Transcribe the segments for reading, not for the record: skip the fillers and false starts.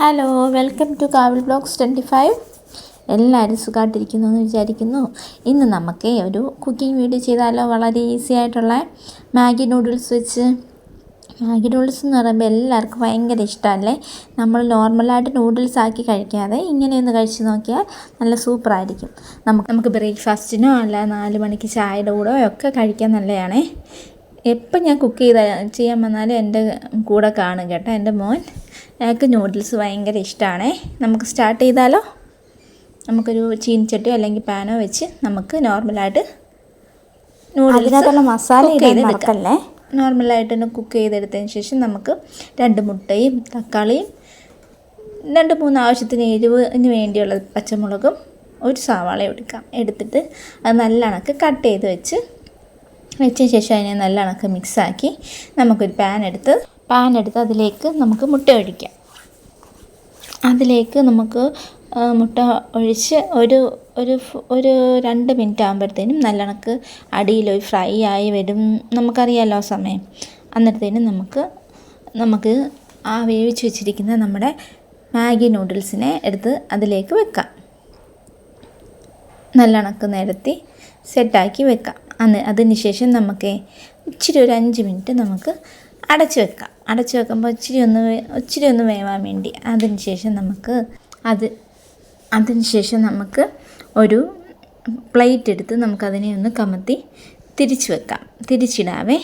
Hello, welcome to കാവിൽ blogs 25. എല്ലാവരും സുഖമായിട്ടിരിക്കുന്നു എന്ന് വിചാരിക്കുന്നു. ഇന്ന് നമുക്ക് ഒരു കുക്കിംഗ് വീഡിയോ ചെയ്താലോ? വളരെ ഈസി ആയിട്ടുള്ള മാഗി നൂഡിൽസ് വെച്ച്. മാഗി നൂഡിൽസ് എന്ന് പറയുമ്പോൾ എല്ലാവർക്കും ഭയങ്കര ഇഷ്ടമല്ലേ? നമ്മൾ നോർമലായിട്ട് നൂഡിൽസ് ആക്കി കഴിക്കാതെ ഇങ്ങനെയൊന്ന് കഴിച്ച് നോക്കിയാൽ നല്ല സൂപ്പറായിരിക്കും. നമുക്ക് ബ്രേക്ക്ഫാസ്റ്റിനോ അല്ല 4 മണിക്ക് ചായയുടെ കൂടെ ഒക്കെ കഴിക്കാൻ നല്ലതാണേ. എപ്പം ഞാൻ കുക്ക് ചെയ്യാൻ വന്നാലും എൻ്റെ കൂടെ കാണും കേട്ടോ എൻ്റെ മോൻ. ഞങ്ങൾക്ക് നൂഡിൽസ് ഭയങ്കര ഇഷ്ടമാണേ. നമുക്ക് സ്റ്റാർട്ട് ചെയ്താലോ? നമുക്കൊരു ചീനിച്ചട്ടിയോ അല്ലെങ്കിൽ പാനോ വെച്ച് നമുക്ക് നോർമലായിട്ട് നൂഡിൽസ് മസാല ചെയ്തെടുക്കല്ലേ. നോർമലായിട്ട് തന്നെ കുക്ക് ചെയ്തെടുത്തതിന് ശേഷം നമുക്ക് 2 മുട്ടയും തക്കാളിയും 2-3 ആവശ്യത്തിന് എരിവിന് വേണ്ടിയുള്ള പച്ചമുളകും ഒരു സവാള എടുത്തിട്ട് അത് നല്ല കണക്ക് കട്ട് ചെയ്ത് വെച്ച ശേഷം അതിനെ നല്ല കണക്ക് മിക്സാക്കി നമുക്കൊരു പാൻ എടുത്ത് അതിലേക്ക് നമുക്ക് മുട്ട ഒഴിക്കാം. അതിലേക്ക് നമുക്ക് മുട്ട ഒഴിച്ച് ഒരു 2 മിനിറ്റ് ആകുമ്പോഴത്തേനും നല്ല കണക്ക് അടിയിൽ ഫ്രൈ ആയി വരും. നമുക്കറിയാമല്ലോ സമയം. അന്നേരത്തേനും നമുക്ക് ആ വേവിച്ച് വെച്ചിരിക്കുന്ന നമ്മുടെ മാഗി നൂഡിൽസിനെ എടുത്ത് അതിലേക്ക് വെക്കാം. നല്ല കണക്ക് നിരത്തി സെറ്റാക്കി വെക്കാം. അതിന് ശേഷം നമുക്ക് ഇച്ചിരി ഒരു 5 മിനിറ്റ് നമുക്ക് അടച്ച് വെക്കാം. അടച്ച് വെക്കുമ്പോൾ ഇച്ചിരി ഒന്ന് വേവാൻ വേണ്ടി. അതിന് ശേഷം നമുക്ക് ഒരു പ്ലേറ്റ് എടുത്ത് നമുക്കതിനെ ഒന്ന് കമത്തി തിരിച്ചിടാവേ.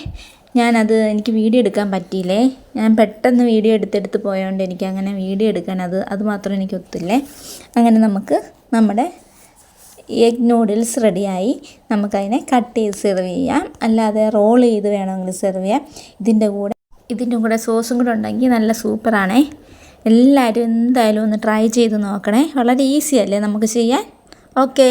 എനിക്ക് വീഡിയോ എടുക്കാൻ പറ്റിയില്ലേ. ഞാൻ പെട്ടെന്ന് വീഡിയോ എടുത്തെടുത്ത് പോയതുകൊണ്ട് എനിക്ക് അങ്ങനെ വീഡിയോ എടുക്കാൻ അത് മാത്രം എനിക്ക് ഒത്തില്ലേ. അങ്ങനെ നമുക്ക് നമ്മുടെ എഗ് നൂഡിൽസ് റെഡിയായി. നമുക്കതിനെ കട്ട് ചെയ്ത് സെർവ് ചെയ്യാം, അല്ലാതെ റോൾ ചെയ്ത് വേണമെങ്കിൽ സെർവ് ചെയ്യാം. ഇതിൻ്റെ കൂടെ സോസും കൂടെ ഉണ്ടെങ്കിൽ നല്ല സൂപ്പറാണേ. എല്ലാവരും എന്തായാലും ഒന്ന് ട്രൈ ചെയ്ത് നോക്കണേ. വളരെ ഈസി അല്ലേ നമുക്ക് ചെയ്യാൻ. ഓക്കേ.